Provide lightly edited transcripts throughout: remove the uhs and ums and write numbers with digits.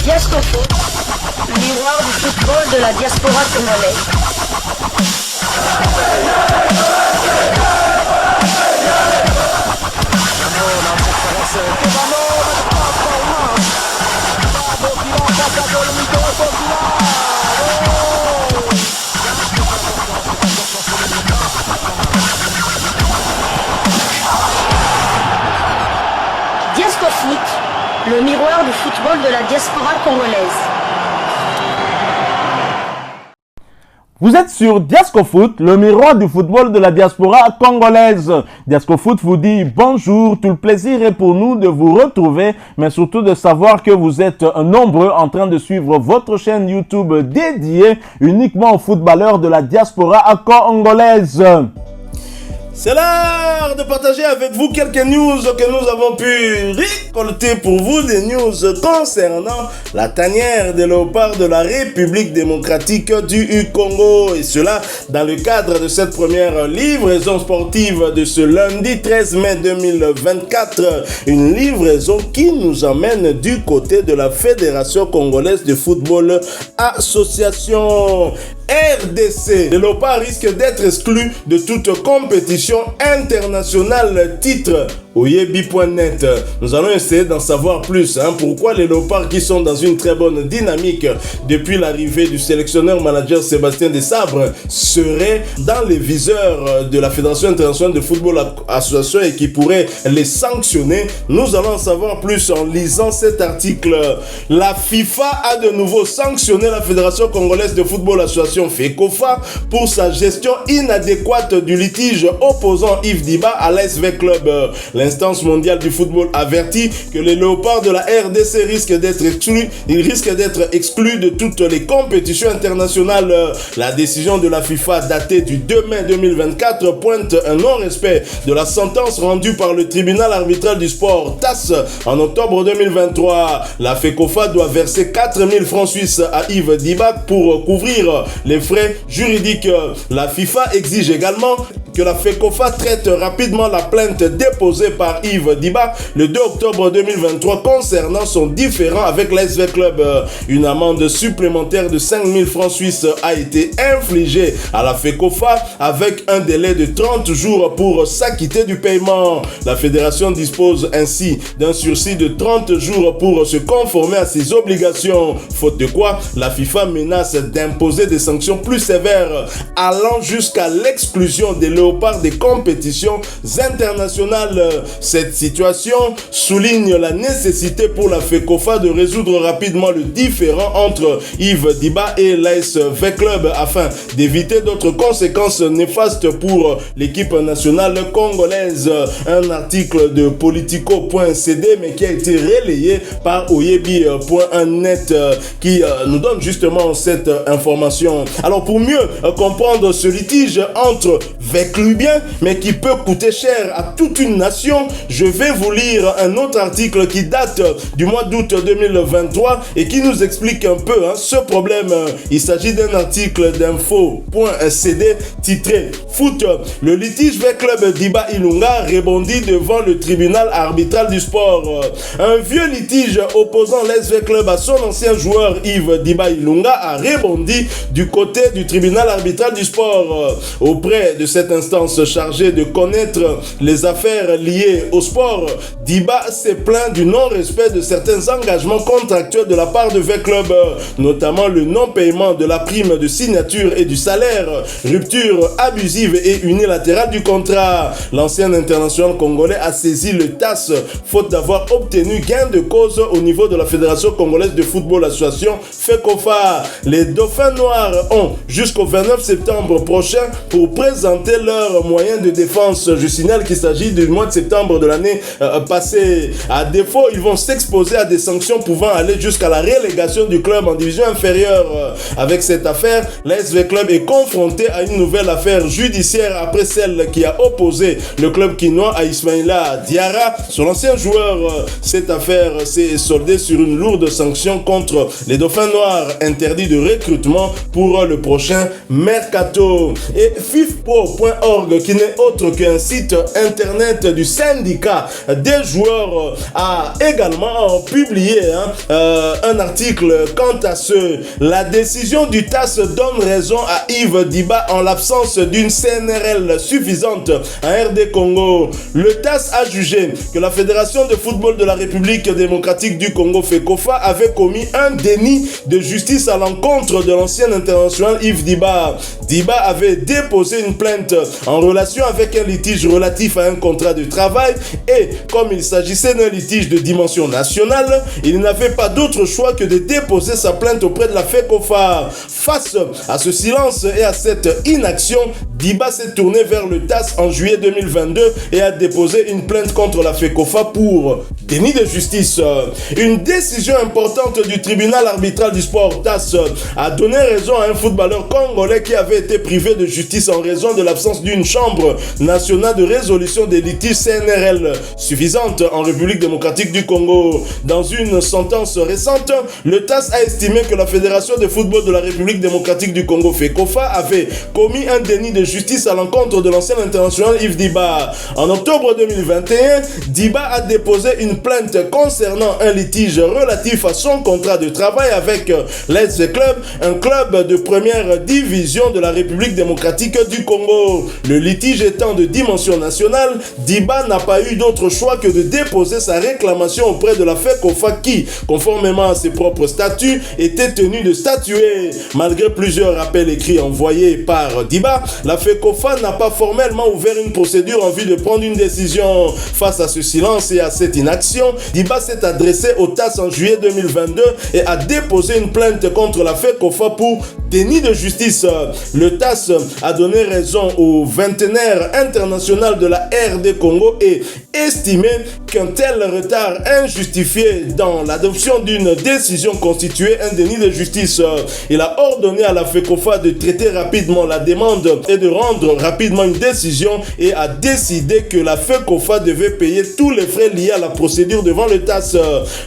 Diascofoot, le miroir du football de la diaspora congolaise. Diascofoot, le miroir du football de la diaspora congolaise. Vous êtes sur Diascofoot, le miroir du football de la diaspora congolaise. Diascofoot vous dit bonjour, tout le plaisir est pour nous de vous retrouver, mais surtout de savoir que vous êtes nombreux en train de suivre votre chaîne YouTube dédiée uniquement aux footballeurs de la diaspora congolaise. C'est l'heure de partager avec vous quelques news que nous avons pu récolter pour vous, des news concernant la tanière des léopards de la République démocratique du Congo. Et cela dans le cadre de cette première livraison sportive de ce lundi 13 mai 2024. Une livraison qui nous emmène du côté de la Fédération congolaise de football association. RDC. Les léopards risquent d'être exclus de toute compétition internationale. Titre Oyebi.net. Nous allons essayer d'en savoir plus. Pourquoi les léopards, qui sont dans une très bonne dynamique depuis l'arrivée du sélectionneur manager Sébastien Desabre, seraient dans les viseurs de la Fédération internationale de football association et qui pourraient les sanctionner. Nous allons en savoir plus en lisant cet article. La FIFA a de nouveau sanctionné la Fédération congolaise de football association FECOFA pour sa gestion inadéquate du litige opposant Yves Diba à l'ASV Club. L'instance mondiale du football avertit que les léopards de la RDC risquent d'être exclus de toutes les compétitions internationales. La décision de la FIFA datée du 2 mai 2024 pointe un non-respect de la sentence rendue par le tribunal arbitral du sport TAS en octobre 2023. La FECOFA doit verser 4 000 francs suisses à Yves Diba pour couvrir les frais juridiques. La FIFA exige également que la FECOFA traite rapidement la plainte déposée par Yves Diba le 2 octobre 2023 concernant son différend avec l'ASV Club. Une amende supplémentaire de 5 000 francs suisses a été infligée à la FECOFA avec un délai de 30 jours pour s'acquitter du paiement. La fédération dispose ainsi d'un sursis de 30 jours pour se conformer à ses obligations, faute de quoi la FIFA menace d'imposer des sanctions plus sévères allant jusqu'à l'exclusion des léopards des compétitions internationales. Cette situation souligne la nécessité pour la FECOFA de résoudre rapidement le différend entre Yves Diba et l'ASV Club afin d'éviter d'autres conséquences néfastes pour l'équipe nationale congolaise. Un article de politico.cd mais qui a été relayé par oyebi.net qui nous donne justement cette information. Alors pour mieux comprendre ce litige entre Véclubien mais qui peut coûter cher à toute une nation, je vais vous lire un autre article qui date du mois d'août 2023 et qui nous explique un peu ce problème. Il s'agit d'un article d'info.cd titré Foot. Le litige Club Diba Ilunga rebondit devant le tribunal arbitral du sport. Un vieux litige opposant l'ASV Club à son ancien joueur Yves Diba Ilunga a rebondi du côté du tribunal arbitral du sport. Auprès de cette instance chargée de connaître les affaires liées au sport, Diba s'est plaint du non-respect de certains engagements contractuels de la part de V-Club, notamment le non-paiement de la prime de signature et du salaire, rupture abusive et unilatérale du contrat. L'ancien international congolais a saisi le TAS faute d'avoir obtenu gain de cause au niveau de la Fédération congolaise de football association FECOFA. Les Dauphins Noirs ont jusqu'au 29 septembre prochain pour présenter leurs moyens de défense. Je signale qu'il s'agit du mois de septembre de l'année passée. À défaut, ils vont s'exposer à des sanctions pouvant aller jusqu'à la relégation du club en division inférieure. Avec cette affaire, l'ASV Club est confronté à une nouvelle affaire judiciaire après celle qui a opposé le club quinois à Ismaïla Diarra, son ancien joueur. Cette affaire s'est soldée sur une lourde sanction contre les Dauphins Noirs, interdit de recrutement pour le prochain mercato. Et FIFPro.org .org qui n'est autre qu'un site internet du syndicat des joueurs a également publié un article quant à la décision du TAS donne raison à Yves Diba en l'absence d'une CNRL suffisante en RD Congo. Le TAS a jugé que la Fédération de football de la République démocratique du Congo FECOFA avait commis un déni de justice à l'encontre de l'ancien international Yves Diba. Diba avait déposé une plainte en relation avec un litige relatif à un contrat de travail et comme il s'agissait d'un litige de dimension nationale, il n'avait pas d'autre choix que de déposer sa plainte auprès de la FECOFA. Face à ce silence et à cette inaction, Diba s'est tourné vers le TAS en juillet 2022 et a déposé une plainte contre la FECOFA pour déni de justice. Une décision importante du tribunal arbitral du sport TAS a donné raison à un footballeur congolais qui avait été privé de justice en raison de l'absence d'une chambre nationale de résolution des litiges CNRL suffisante en République démocratique du Congo. Dans une sentence récente, le TAS a estimé que la Fédération de football de la République démocratique du Congo FECOFA avait commis un déni de justice à l'encontre de l'ancien international Yves Diba. En octobre 2021, Diba a déposé une plainte concernant un litige relatif à son contrat de travail avec l'S Club, un club de première division de la République démocratique du Congo. Le litige étant de dimension nationale, Diba n'a pas eu d'autre choix que de déposer sa réclamation auprès de la FECOFA qui, conformément à ses propres statuts, était tenue de statuer. Malgré plusieurs rappels écrits envoyés par Diba, la FECOFA n'a pas formellement ouvert une procédure en vue de prendre une décision. Face à ce silence et à cette inaction, Diba s'est adressé au TAS en juillet 2022 et a déposé une plainte contre la FECOFA pour déni de justice. Le TAS a donné raison au vingtenaire international de la RD Congo et estimé qu'un tel retard injustifié dans l'adoption d'une décision constituait un déni de justice. Il a ordonné à la FECOFA de traiter rapidement la demande et de rendre rapidement une décision et a décidé que la FECOFA devait payer tous les frais liés à la procédure devant le TAS.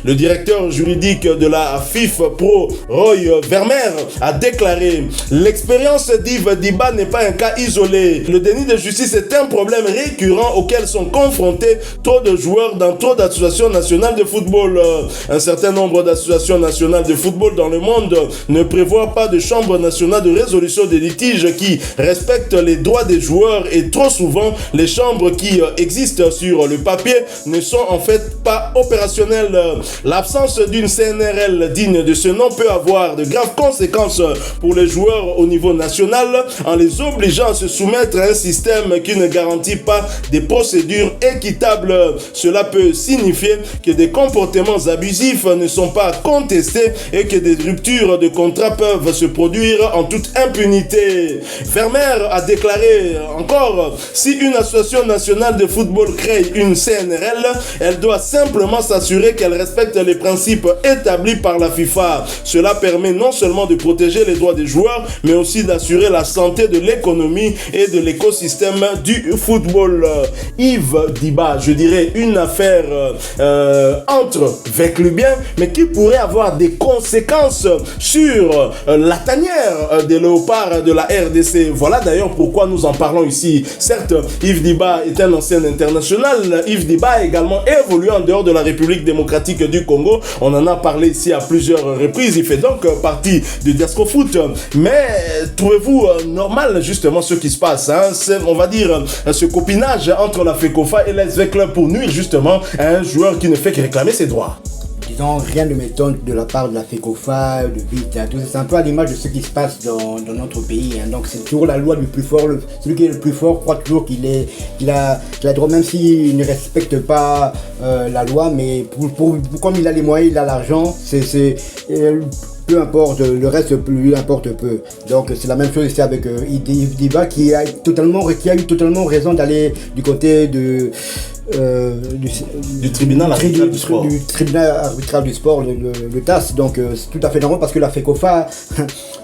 Le directeur juridique de la FIF Pro, Roy Vermeer, a déclaré « L'expérience d'Yves Diba n'est pas un cas isolé. Le déni de justice est un problème récurrent auquel sont confrontés trop de joueurs dans trop d'associations nationales de football. Un certain nombre d'associations nationales de football dans le monde ne prévoient pas de chambre nationale de résolution des litiges qui respectent les droits des joueurs et trop souvent les chambres qui existent sur le papier ne sont en fait pas opérationnelles. L'absence d'une CNRL digne de ce nom peut avoir de graves conséquences pour les joueurs au niveau national en les obligeant à se soumettre à un système qui ne garantit pas des procédures équitables. Cela peut signifier que des comportements abusifs ne sont pas contestés et que des ruptures de contrat peuvent se produire en toute impunité. Vermeer a déclaré encore, si une association nationale de football crée une CNRL, elle doit simplement s'assurer qu'elle respecte les principes établis par la FIFA. Cela permet non seulement de protéger les droits des joueurs, mais aussi d'assurer la santé de l'économie et de l'écosystème du football. Yves Diba, je dirais une affaire entre Veclubien, mais qui pourrait avoir des conséquences sur la tanière des léopards de la RDC. Voilà d'ailleurs pourquoi nous en parlons ici. Certes, Yves Diba est un ancien international. Yves Diba a également évolué en dehors de la République démocratique du Congo. On en a parlé ici à plusieurs reprises. Il fait donc partie du Diasco Foot. Mais trouvez-vous normal justement ce qui se passe, on va dire ce copinage entre la FECOFA et l'SV Club pour nuire justement à un joueur qui ne fait que réclamer ses droits? Disons, rien ne m'étonne de la part de la FECOFA, de VITA, tout ça. C'est un peu à l'image de ce qui se passe dans notre pays. Donc c'est toujours la loi du plus fort. Celui qui est le plus fort croit toujours qu'il a droit, même s'il ne respecte pas la loi. Mais comme il a les moyens, il a l'argent, peu importe, le reste lui importe peu. Donc c'est la même chose ici avec Yves Diba qui a eu totalement raison d'aller du côté du tribunal arbitral du sport. Du tribunal arbitral du sport, le TAS. Donc c'est tout à fait normal parce que la FECOFA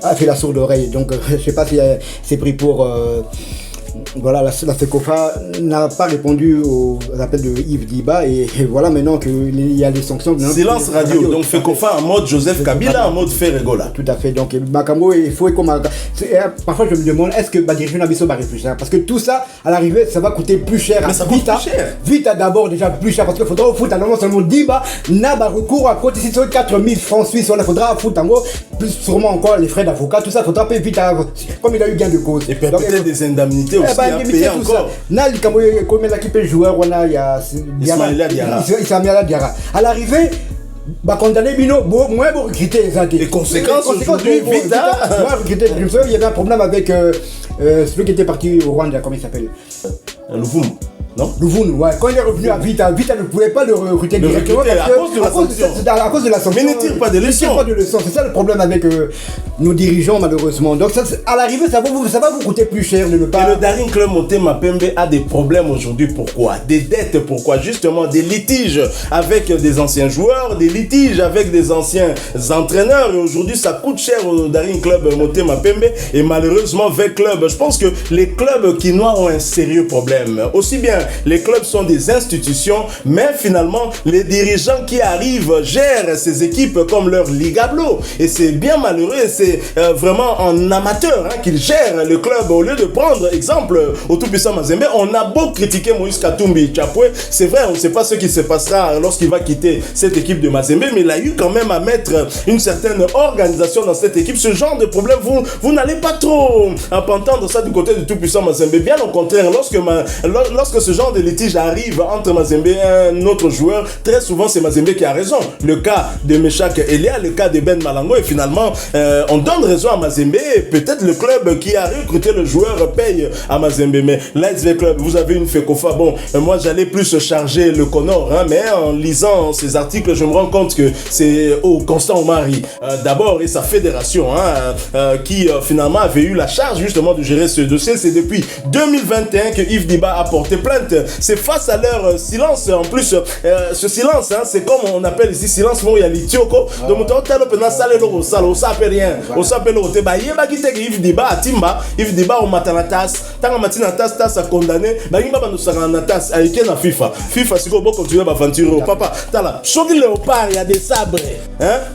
a fait la sourde oreille. Donc je sais pas si c'est pris pour Voilà, la FECOFA n'a pas répondu aux appels de Yves Diba et voilà maintenant qu'il y a des sanctions. Silence radio, donc FECOFA en mode Joseph Kabila, en mode Ferregola. Tout à fait, donc Makambo, il faut comme parfois je me demande, est-ce que Badirigé Nabiso va réfléchir? Parce que tout ça, à l'arrivée, ça va coûter plus cher. Mais ça coûte plus cher. Vita d'abord déjà plus cher parce qu'il faudra au foot, non seulement Diba, n'a pas recours à côté, si c'est 4000 francs suisses, il faudra au foot en gros, plus sûrement encore les frais d'avocat, tout ça, il faudra payer vite comme il a eu gain de cause. Et peut-être des indemnités aussi à payer encore. Nali Kambo, comme l'équipe joueur, on a, il y a Ismaïla Diarra. À l'arrivée, bah condamné Bino, moins pour recruter les athées. Les conséquences aujourd'hui, Vita. Il y avait un problème avec celui qui était parti au Rwanda, comment il s'appelle? Louvoum. Non? Louvoun, ouais. Quand il est revenu à Vita ne pouvait pas le recruter directement à cause de la sanction. Mais ne tire pas de leçons. C'est ça le problème avec nos dirigeants malheureusement. Donc ça, à l'arrivée, ça va vous coûter plus cher de ne pas... Et le Daring Club Motema Pembe a des problèmes aujourd'hui. Pourquoi? Des dettes, pourquoi? Justement, des litiges avec des anciens joueurs, des litiges avec des anciens entraîneurs. Et aujourd'hui, ça coûte cher au Daring Club Motema Pembe. Et malheureusement, avec club, je pense que les clubs quinois ont un sérieux problème. Aussi bien les clubs sont des institutions, mais finalement, les dirigeants qui arrivent gèrent ces équipes comme leur Ligablo. Et c'est bien malheureux, c'est vraiment en amateur qu'ils gèrent le club. Au lieu de prendre exemple au tout-puissant Mazembe, on a beau critiquer Moïse Katumbi Chapwe, c'est vrai, on ne sait pas ce qui se passera lorsqu'il va quitter cette équipe de Mazembe, mais il a eu quand même à mettre une certaine organisation dans cette équipe. Ce genre de problème, vous n'allez pas trop entendre ça du côté du tout-puissant Mazembe. Bien au contraire, lorsque ce genre de litige arrive entre Mazembe et un autre joueur, très souvent c'est Mazembe qui a raison. Le cas de Meshak Elia, le cas de Ben Malango, et finalement on donne raison à Mazembe. Peut-être le club qui a recruté le joueur paye à Mazembe, mais l'ASV Club, vous avez une FECOFA. Bon, moi j'allais plus charger le Connor, mais en lisant ces articles, je me rends compte que c'est au Constant Omari d'abord et sa fédération qui finalement avait eu la charge justement de gérer ce dossier. C'est depuis 2021 que Yves Diba a porté plainte. C'est face à leur silence. En plus, ce silence, c'est comme on appelle ici silence, il y a l'itioko. Donc, on t'a l'opéra salé l'eau, on s'appelle rien. On s'appelle l'eau. Bah, il y a qui Yves Diba à Timba, Yves Diba au matanatas. Tant que matanatas, tas a condamné. Bah, il va nous saranatas à Ike na FIFA. FIFA, c'est qu'on peut continuer à aventurer. Papa, t'as là. Choki léopard, il y a des sabres.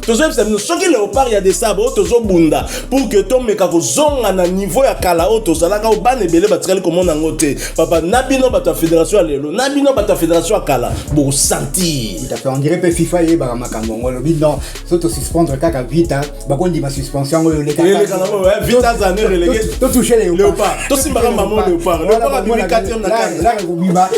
Toujours, choki léopard, il y a des sabres. Toujours bunda. Pour que ton mekako zong à un niveau à Kalao, to salaka au ban et belé batrel comme on a noté. Papa, nabino bata fédération à l'élo. Nabino bata fédération à Kala. Bon, sentir. Tout à fait. On dirait que FIFA et Baramakambo. On le dit non. Surtout suspendre Kaka Vita. Bah, on dit ma suspension. Les Vita Zané relégué. Tout toucher les léopards. Tout si maman léopard. Léopard a mis 4e Là,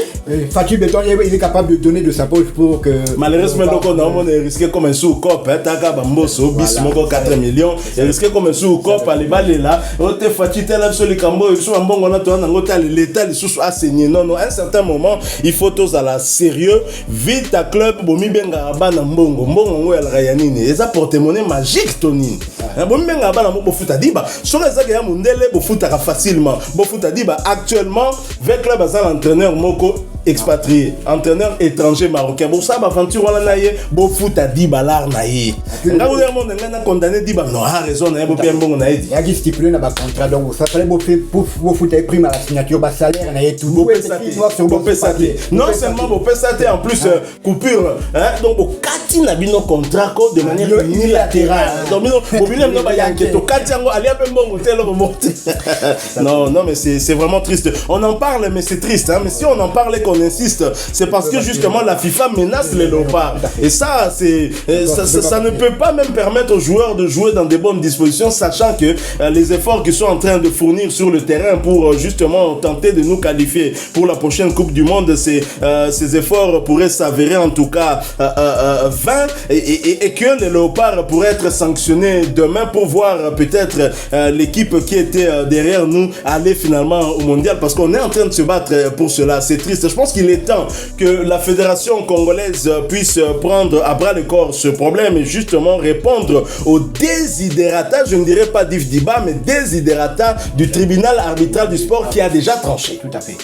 Fatih Béton, il est capable de donner de sa poche pour que. Malheureusement, on est risqué comme un sous-cop. Taka Bamboso, Bismoko 4 millions. Il est risqué comme un sous-cop. Les balles là. On te Fatih tel absolu Cambo. Ils sont en bon, on a tout un angotal. L'État, les sous à saigner. Non, à un certain moment, il faut tous à la sérieux. Vite à club, Bomi Bengaraba Nambongo. Mbongo El Rayanine. Ils ont porte-monnaie magique, Tony. Bomi Bengaraba Nambongo Foota Diba. Sur les agréats Mundele, Bofuta facilement. Bofuta Diba, actuellement, avec club à l'entraîneur Moko. Expatrié, entraîneur étranger marocain. Bon, ça, aventure, on a eu beau foot à Diba l'art naïe. Là où on a condamné Diba, non, a raison, on a un bon naïe. Il y a qui stipule dans le contrat, donc ça fallait beau foot à prime à la signature, bas salaire, on a tout. Beau Pessaté. Non seulement beau Pessaté, en plus coupure. Donc, au Kati n'a pas contrat de manière unilatérale. Donc, au milieu, il y a un keto. Kati, allez un peu bon hôtel, remonter. Non, mais c'est vraiment triste. On en parle, mais c'est triste. Mais si on en parlait qu'on insiste, c'est parce que justement la FIFA menace les léopards. Et ça, ça ne peut pas même permettre aux joueurs de jouer dans des bonnes dispositions, sachant que les efforts qu'ils sont en train de fournir sur le terrain pour justement tenter de nous qualifier pour la prochaine Coupe du Monde, ces efforts pourraient s'avérer en tout cas vains et que les léopards pourraient être sanctionnés demain pour voir peut-être l'équipe qui était derrière nous aller finalement au mondial, parce qu'on est en train de se battre pour cela. C'est triste. Je pense qu'il est temps que la fédération congolaise puisse prendre à bras le corps ce problème et justement répondre aux désidérata, je ne dirais pas d'Yves Diba, mais désidérata du tribunal arbitral du sport qui a déjà tranché. Tout à fait.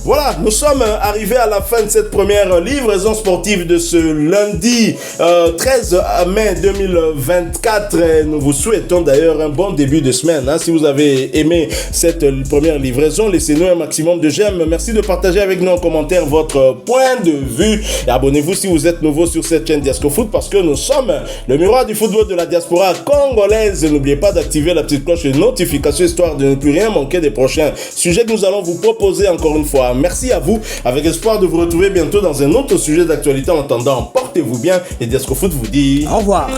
Voilà, nous sommes arrivés à la fin de cette première livraison sportive de ce lundi 13 mai 2024. Et nous vous souhaitons d'ailleurs un bon début de semaine. Si vous avez aimé cette première livraison, laissez-nous un maximum de j'aime. Merci de partager avec nous en commentaire votre point de vue. Et abonnez-vous si vous êtes nouveau sur cette chaîne Diasco Foot parce que nous sommes le miroir du football de la diaspora congolaise. N'oubliez pas d'activer la petite cloche de notification histoire de ne plus rien manquer des prochains sujets que nous allons vous proposer encore une fois. Merci à vous, avec espoir de vous retrouver bientôt dans un autre sujet d'actualité. En attendant, portez-vous bien et Diasco Foot vous dit au revoir.